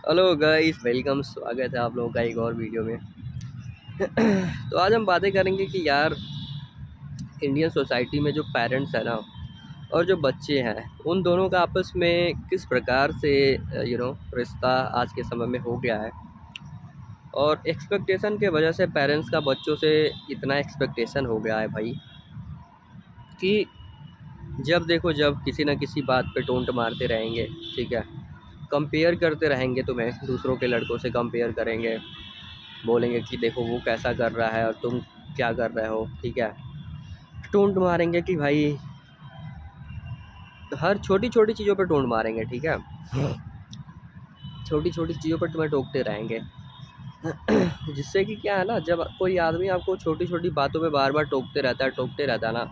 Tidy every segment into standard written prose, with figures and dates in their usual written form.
Hello guys, welcome. स्वागत है आप लोगों का एक और वीडियो में। तो आज हम बातें करेंगे कि यार इंडियन सोसाइटी में जो पेरेंट्स है ना और जो बच्चे हैं, उन दोनों का आपस में किस प्रकार से रिश्ता आज के समय में हो गया है। और एक्सपेक्टेशन के वजह से पेरेंट्स का बच्चों से इतना एक्सपेक्टेशन हो गया है भाई कि जब देखो जब किसी ना किसी बात पे टोंट मारते रहेंगे। ठीक है, कंपेयर करते रहेंगे, तुम्हें दूसरों के लड़कों से कंपेयर करेंगे, बोलेंगे कि देखो वो कैसा कर रहा है और तुम क्या कर रहे हो। ठीक है, टोंट मारेंगे कि भाई हर छोटी छोटी चीज़ों पर टोंट मारेंगे। ठीक है, छोटी छोटी चीज़ों पर तुम्हें टोकते रहेंगे। जिससे कि क्या है ना, जब कोई आदमी आपको छोटी छोटी बातों पे बार बार टोकते रहता है ना,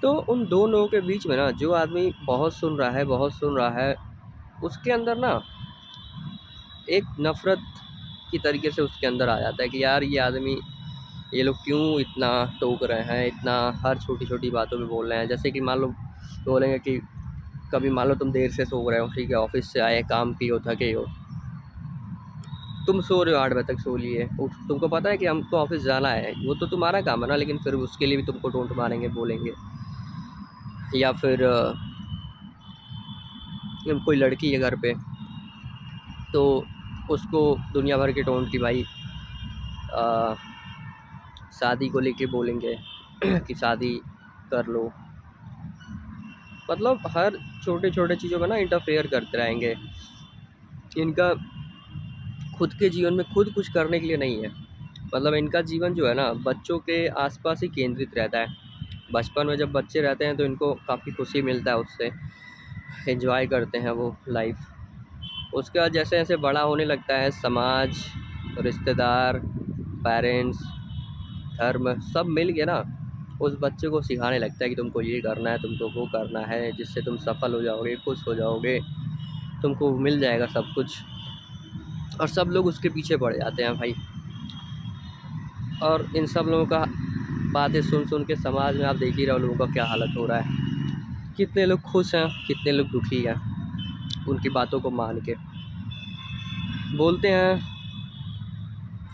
तो उन दो लोगों के बीच में ना, जो आदमी बहुत सुन रहा है, उसके अंदर ना एक नफ़रत की तरीके से उसके अंदर आ जाता है कि यार ये लोग क्यों इतना टोक रहे हैं, इतना हर छोटी छोटी बातों पे बोल रहे हैं। जैसे कि मान लो बोलेंगे कि कभी मान लो तुम देर से सो रहे हो, ठीक है, ऑफिस से आए, काम किए हो, थके हो, तुम सो रहे हो 8 बजे तक सो लिए, तुमको पता है कि हमको ऑफिस जाना है, वो तो तुम्हारा काम है ना, लेकिन फिर उसके लिए भी तुमको टोंट मारेंगे, बोलेंगे। या फिर कोई लड़की है घर पे, तो उसको दुनिया भर के टोंट की भाई आ, शादी को लेके बोलेंगे कि शादी कर लो। मतलब हर छोटे छोटे चीज़ों में ना इंटरफेयर करते रहेंगे। इनका खुद के जीवन में खुद कुछ करने के लिए नहीं है। मतलब इनका जीवन जो है ना, बच्चों के आसपास ही केंद्रित रहता है। बचपन में जब बच्चे रहते हैं तो इनको काफ़ी खुशी मिलता है, उससे एंजॉय करते हैं वो लाइफ। उसके बाद जैसे जैसे बड़ा होने लगता है, समाज, रिश्तेदार, पेरेंट्स, धर्म सब मिल के ना उस बच्चे को सिखाने लगता है कि तुमको ये करना है, तुमको वो करना है, जिससे तुम सफल हो जाओगे, खुश हो जाओगे, तुमको मिल जाएगा सब कुछ। और सब लोग उसके पीछे पड़ जाते हैं भाई। और इन सब लोगों का बातें सुन सुन के समाज में आप देख ही रहे हो लोगों का क्या हालत हो रहा है। कितने लोग खुश हैं, कितने लोग दुखी हैं उनकी बातों को मान के। बोलते हैं,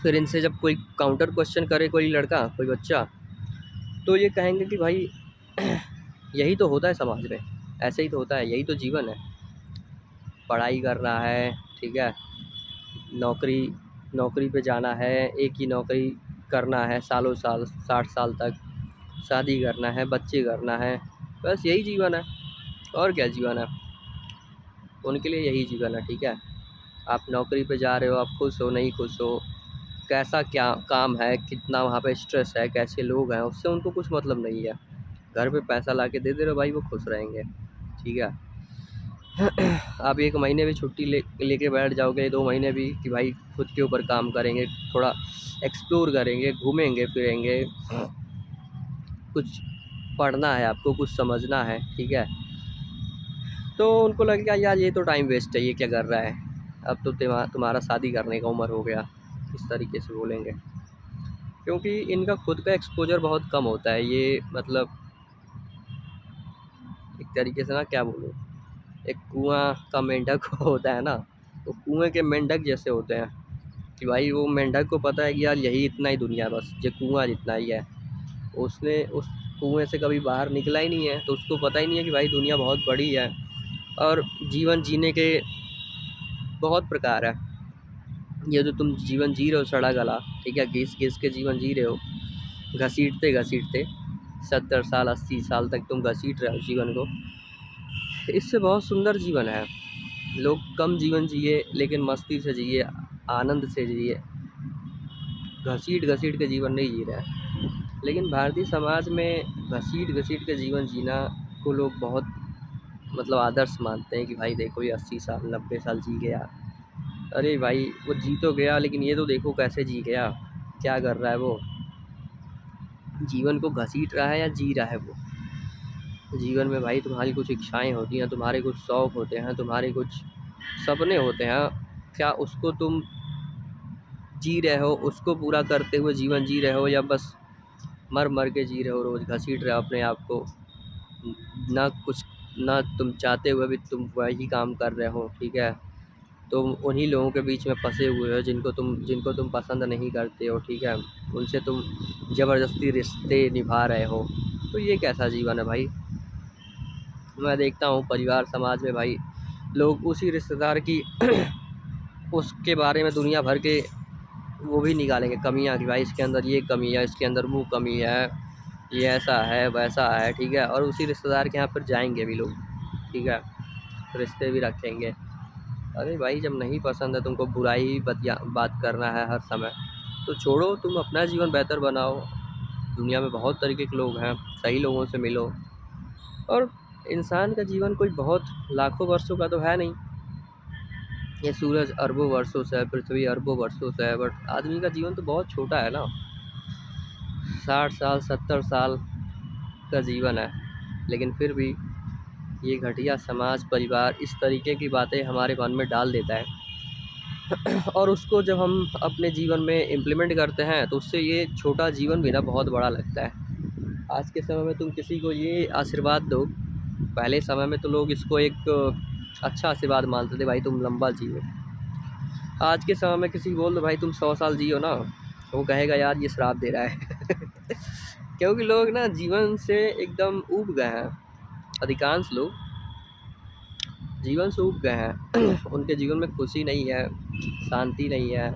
फिर इनसे जब कोई काउंटर क्वेश्चन करे, कोई लड़का, कोई बच्चा, तो ये कहेंगे कि भाई यही तो होता है समाज में, ऐसे ही तो होता है, यही तो जीवन है। पढ़ाई करना है, ठीक है, नौकरी नौकरी पे जाना है, एक ही नौकरी करना है सालों साल, 60 साल तक, शादी करना है, बच्चे करना है, बस यही जीवन है। और क्या जीवन है, उनके लिए यही जीवन है। ठीक है, आप नौकरी पे जा रहे हो, आप खुश हो नहीं खुश हो, कैसा क्या काम है, कितना वहाँ पे स्ट्रेस है, कैसे लोग हैं, उससे उनको कुछ मतलब नहीं है। घर पे पैसा ला के दे दे रहे हो भाई, वो खुश रहेंगे। ठीक है, आप 1 महीने भी छुट्टी लेके बैठ जाओगे, 2 महीने भी, कि भाई खुद के ऊपर काम करेंगे, थोड़ा एक्सप्लोर करेंगे, घूमेंगे फिरेंगे, कुछ पढ़ना है आपको, कुछ समझना है। ठीक है, तो उनको लगेगा यार ये तो टाइम वेस्ट है, ये क्या कर रहा है, अब तो तुम्हारा शादी करने का उम्र हो गया, इस तरीके से बोलेंगे। क्योंकि इनका खुद का एक्सपोजर बहुत कम होता है। ये मतलब एक तरीके से ना, क्या बोलूँ, एक कुआं का मेंढक होता है ना, तो कुएं के मेंढक जैसे होते हैं कि भाई वो मेंढक को पता है कि यार यही इतना ही दुनिया है, बस ये कुआं जितना ही है। उसने उस कुएं से कभी बाहर निकला ही नहीं है, तो उसको पता ही नहीं है कि भाई दुनिया बहुत बड़ी है और जीवन जीने के बहुत प्रकार है। ये जो तुम जीवन जी रहे हो सड़ा गला, ठीक है, घिस घिस के जीवन जी रहे हो, घसीटते घसीटते 70 साल 80 साल तक तुम घसीट रहे हो जीवन को, इससे बहुत सुंदर जीवन है। लोग कम जीवन जिए लेकिन मस्ती से जिए, आनंद से जिए, घसीट घसीट के जीवन नहीं जी रहे हैं। लेकिन भारतीय समाज में घसीट घसीट के जीवन जीना को लोग बहुत मतलब आदर्श मानते हैं कि भाई देखो ये 80 साल 90 साल जी गया। अरे भाई वो जी तो गया, लेकिन ये तो देखो कैसे जी गया, क्या कर रहा है वो, जीवन को घसीट रहा है या जी रहा है वो। जीवन में भाई तुम्हारी कुछ इच्छाएं होती हैं, तुम्हारे कुछ शौक़ होते हैं, तुम्हारे कुछ सपने होते हैं, क्या उसको तुम जी रहे हो, उसको पूरा करते हुए जीवन जी रहे हो, या बस मर मर के जी रहे हो, रोज़ घसीट रहे हो अपने आप को, ना कुछ, ना तुम चाहते हुए भी तुम वही काम कर रहे हो। ठीक है, तुम उन्हीं लोगों के बीच में फँसे हुए हो जिनको तुम पसंद नहीं करते हो, ठीक है? उनसे तुम ज़बरदस्ती रिश्ते निभा रहे हो, तो ये कैसा जीवन है भाई? मैं देखता हूँ परिवार समाज में भाई, लोग उसी रिश्तेदार की उसके बारे में दुनिया भर के वो भी निकालेंगे कमियाँ, कि भाई इसके अंदर ये कमी है, इसके अंदर वो कमी है, ये ऐसा है, वैसा है, ठीक है? और उसी रिश्तेदार के यहाँ फिर जाएँगे भी लोग, ठीक है? रिश्ते भी रखेंगे। अरे भाई, जब नहीं पसंद है तुमको, बुराई ही बात करना है हर समय, तो छोड़ो, तुम अपना जीवन बेहतर बनाओ। दुनिया में बहुत तरीके के लोग हैं, सही लोगों से मिलो। और इंसान का जीवन कोई बहुत लाखों वर्षों का तो है नहीं। ये सूरज अरबों वर्षों से है, पृथ्वी अरबों वर्षों से है, बट आदमी का जीवन तो बहुत छोटा है ना। 60 साल 70 साल का जीवन है, लेकिन फिर भी ये घटिया समाज परिवार इस तरीके की बातें हमारे मन में डाल देता है और उसको जब हम अपने जीवन में इम्प्लीमेंट करते हैं तो उससे ये छोटा जीवन भी ना बहुत बड़ा लगता है। आज के समय में तुम किसी को ये आशीर्वाद दो, पहले समय में तो लोग इसको एक अच्छा आशीर्वाद मानते थे, भाई तुम लंबा जियो। आज के समय में किसी को बोल दो भाई तुम 100 साल जियो ना, वो कहेगा यार ये श्राप दे रहा है क्योंकि लोग ना जीवन से एकदम ऊब गए हैं। अधिकांश लोग जीवन से ऊब गए हैं उनके जीवन में खुशी नहीं है, शांति नहीं है,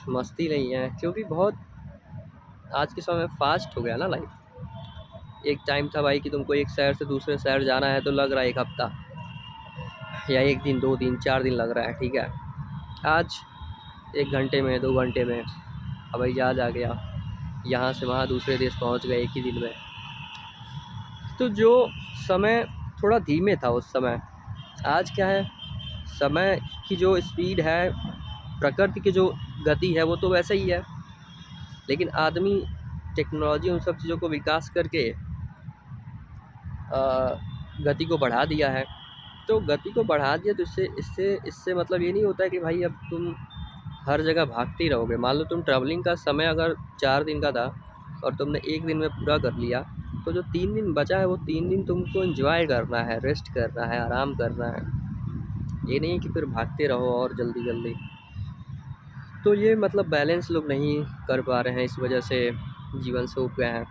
मस्ती नहीं है, क्योंकि बहुत आज के समय में फास्ट हो गया ना लाइफ। एक टाइम था भाई कि तुमको एक शहर से दूसरे शहर जाना है तो लग रहा है 1 हफ्ता, या 1 दिन 2 दिन 4 दिन लग रहा है, ठीक है? आज 1 घंटे में 2 घंटे में हवाई जहाज आ गया, यहाँ से वहाँ दूसरे देश पहुँच गए एक ही दिन में। तो जो समय थोड़ा धीमे था उस समय, आज क्या है, समय की जो स्पीड है, प्रकृति की जो गति है, वो तो वैसा ही है, लेकिन आदमी टेक्नोलॉजी उन सब चीज़ों को विकास करके गति को बढ़ा दिया है। तो गति को बढ़ा दिया तो इससे इससे इससे मतलब ये नहीं होता है कि भाई अब तुम हर जगह भागते ही रहोगे। मान लो तुम ट्रैवलिंग का समय अगर 4 दिन का था और तुमने 1 दिन में पूरा कर लिया, तो जो 3 दिन बचा है वो 3 दिन तुमको एंजॉय करना है, रेस्ट करना है, आराम करना है। ये नहीं कि फिर भागते रहो और जल्दी जल्दी। तो ये मतलब बैलेंस लोग नहीं कर पा रहे हैं, इस वजह से जीवन से ऊब गए हैं।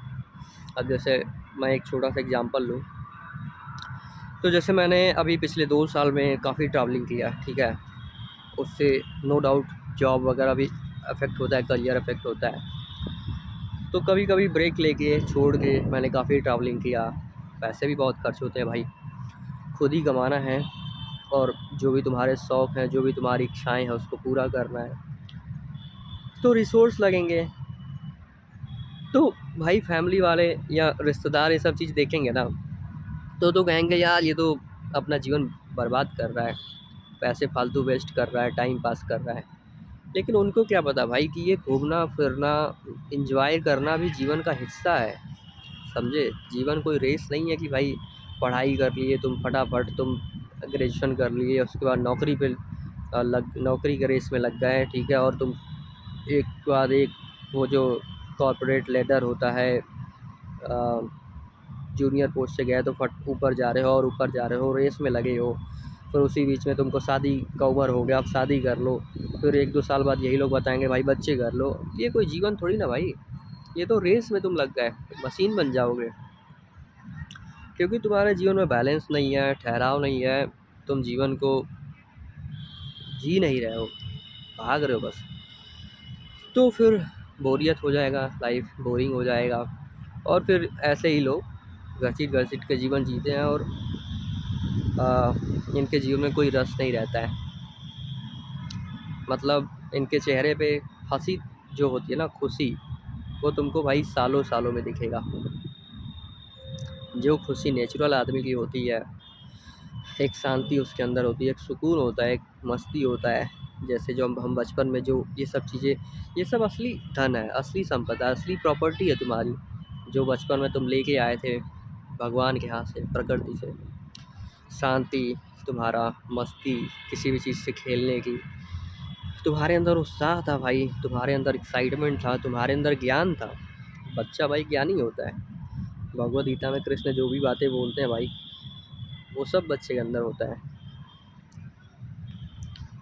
अब जैसे मैं एक छोटा सा एग्जांपल लूँ, तो जैसे मैंने अभी पिछले 2 साल में काफ़ी ट्रैवलिंग किया, ठीक है? उससे नो डाउट जॉब वगैरह भी अफेक्ट होता है, करियर अफेक्ट होता है। तो कभी कभी ब्रेक लेके छोड़ के मैंने काफ़ी ट्रैवलिंग किया। पैसे भी बहुत खर्च होते हैं भाई, खुद ही कमाना है, और जो भी तुम्हारे शौक़ हैं, जो भी तुम्हारी इच्छाएं हैं, उसको पूरा करना है, तो रिसोर्स लगेंगे। तो भाई फैमिली वाले या रिश्तेदार ये सब चीज़ देखेंगे ना, तो कहेंगे यार ये तो अपना जीवन बर्बाद कर रहा है, पैसे फालतू वेस्ट कर रहा है, टाइम पास कर रहा है। लेकिन उनको क्या पता भाई कि ये घूमना फिरना, एंजॉय करना भी जीवन का हिस्सा है, समझे? जीवन कोई रेस नहीं है कि भाई पढ़ाई कर लिए तुम फटाफट, तुम ग्रेजुएशन कर लिए, उसके बाद नौकरी पे नौकरी के रेस में लग गए, ठीक है? और तुम एक के बाद एक वो जो कॉर्पोरेट लेडर होता है, जूनियर पोस्ट से गए तो फट ऊपर जा रहे हो और ऊपर जा रहे हो, रेस में लगे हो। फिर उसी बीच में तुमको शादी का उम्र हो गया, अब शादी कर लो, फिर 1-2 साल बाद यही लोग बताएंगे भाई बच्चे कर लो। ये कोई जीवन थोड़ी ना भाई, ये तो रेस में तुम लग गए, मशीन बन जाओगे। क्योंकि तुम्हारे जीवन में बैलेंस नहीं है, ठहराव नहीं है, तुम जीवन को जी नहीं रहे हो, भाग रहे हो बस। तो फिर बोरियत हो जाएगा, लाइफ बोरिंग हो जाएगा, और फिर ऐसे ही लोग घसीट घसीट के जीवन जीते हैं और इनके जीवन में कोई रस नहीं रहता है। मतलब इनके चेहरे पे हंसी जो होती है ना, खुशी, वो तुमको भाई सालों सालों में दिखेगा। जो खुशी नेचुरल आदमी की होती है, एक शांति उसके अंदर होती है, एक सुकून होता है, एक मस्ती होता है। जैसे जो हम बचपन में जो ये सब चीज़ें, ये सब असली धन है, असली संपदा, असली प्रॉपर्टी है तुम्हारी, जो बचपन में तुम लेके आए थे भगवान के हाथ से, प्रकृति से। शांति तुम्हारा, मस्ती, किसी भी चीज़ से खेलने की, तुम्हारे अंदर उत्साह था भाई, तुम्हारे अंदर एक्साइटमेंट था, तुम्हारे अंदर ज्ञान था। बच्चा भाई ज्ञानी होता है। भगवद गीता में कृष्ण जो भी बातें बोलते हैं भाई, वो सब बच्चे के अंदर होता है।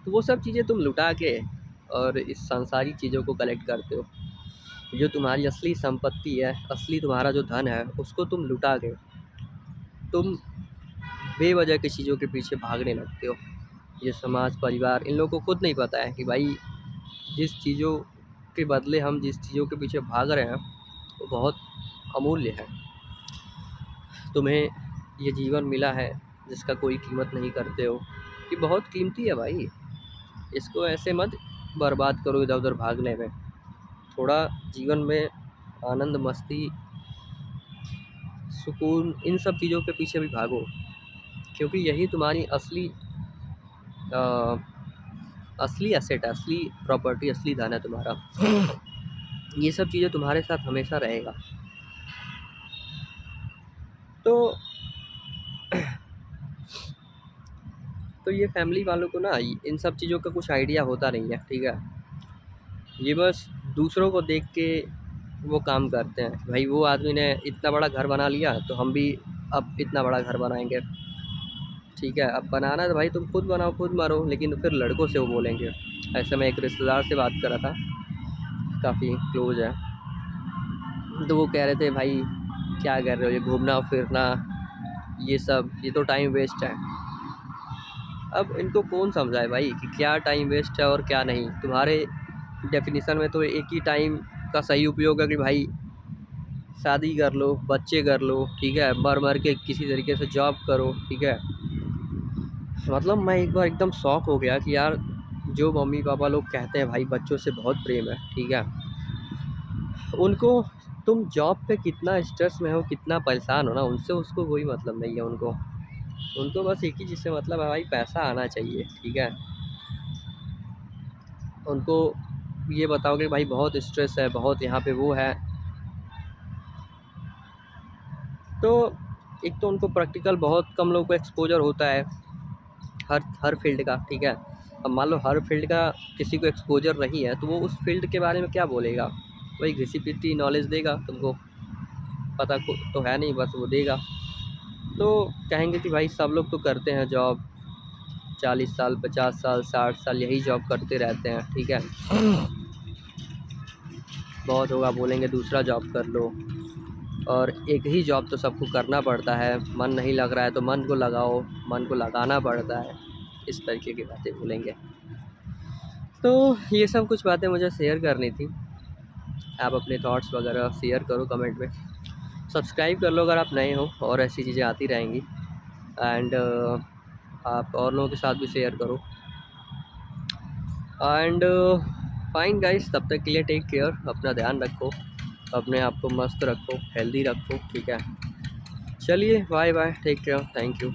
तो वो सब चीज़ें तुम लुटा के और इस सांसारिक चीज़ों को कलेक्ट करते हो। जो तुम्हारी असली संपत्ति है, असली तुम्हारा जो धन है, उसको तुम लुटा के तुम बेवजह की चीज़ों के पीछे भागने लगते हो। ये समाज, परिवार, इन लोगों को खुद नहीं पता है कि भाई जिस चीज़ों के बदले हम जिस चीज़ों के पीछे भाग रहे हैं वो बहुत अमूल्य है। तुम्हें ये जीवन मिला है जिसका कोई कीमत नहीं करते हो, ये बहुत कीमती है भाई। इसको ऐसे मत बर्बाद करो इधर उधर भागने में। थोड़ा जीवन में आनंद, मस्ती, सुकून, इन सब चीज़ों के पीछे भी भागो, क्योंकि यही तुम्हारी अ, असली एसेट है, असली प्रॉपर्टी, असली धन है तुम्हारा। ये सब चीज़ें तुम्हारे साथ हमेशा रहेगा। तो ये फैमिली वालों को ना इन सब चीज़ों का कुछ आइडिया होता नहीं है, ठीक है। ये बस दूसरों को देख के वो काम करते हैं। भाई वो आदमी ने इतना बड़ा घर बना लिया तो हम भी अब इतना बड़ा घर बनाएंगे, ठीक है। अब बनाना है तो भाई तुम खुद बनाओ, खुद मारो, लेकिन फिर लड़कों से वो बोलेंगे। ऐसे मैं एक रिश्तेदार से बात कर रहा था, काफ़ी क्लोज है, तो वो कह रहे थे भाई क्या कर रहे हो, ये घूमना फिरना ये सब, ये तो टाइम वेस्ट है। अब इनको कौन समझाए भाई कि क्या टाइम वेस्ट है और क्या नहीं। तुम्हारे डेफिनेशन में तो एक ही टाइम का सही उपयोग है कि भाई शादी कर लो, बच्चे कर लो, ठीक है, मर मर के किसी तरीके से जॉब करो, ठीक है। मतलब मैं एक बार एकदम शॉक हो गया कि यार जो मम्मी पापा लोग कहते हैं भाई बच्चों से बहुत प्रेम है, ठीक है, उनको तुम जॉब पे कितना स्ट्रेस में हो, कितना परेशान हो ना, उनसे उसको कोई मतलब नहीं है। उनको बस एक ही चीज़ से मतलब है भाई, पैसा आना चाहिए, ठीक है। उनको ये बताओ कि भाई बहुत स्ट्रेस है, बहुत यहाँ पे वो है, तो एक तो उनको प्रैक्टिकल बहुत कम लोगों को एक्सपोजर होता है हर फील्ड का, ठीक है। अब मान लो हर फील्ड का किसी को एक्सपोजर नहीं है तो वो उस फील्ड के बारे में क्या बोलेगा, वही घिसी पिटी नॉलेज देगा, तुमको पता तो है नहीं, बस वो देगा। तो कहेंगे कि भाई सब लोग तो करते हैं जॉब, 40 साल, 50 साल, 60 साल यही जॉब करते रहते हैं, ठीक है। बहुत होगा बोलेंगे दूसरा जॉब कर लो, और एक ही जॉब तो सबको करना पड़ता है, मन नहीं लग रहा है तो मन को लगाओ, मन को लगाना पड़ता है, इस तरीके की बातें बोलेंगे। तो ये सब कुछ बातें मुझे शेयर करनी थी। आप अपने थॉट्स वगैरह शेयर करो कमेंट में, सब्सक्राइब कर लो अगर आप नए हो, और ऐसी चीज़ें आती रहेंगी। एंड आप और लोगों के साथ भी शेयर करो। एंड फाइन गाइस, तब तक के लिए टेक केयर, अपना ध्यान रखो, अपने आप को मस्त रखो, हेल्दी रखो, ठीक है। चलिए bye bye, take care, thank you.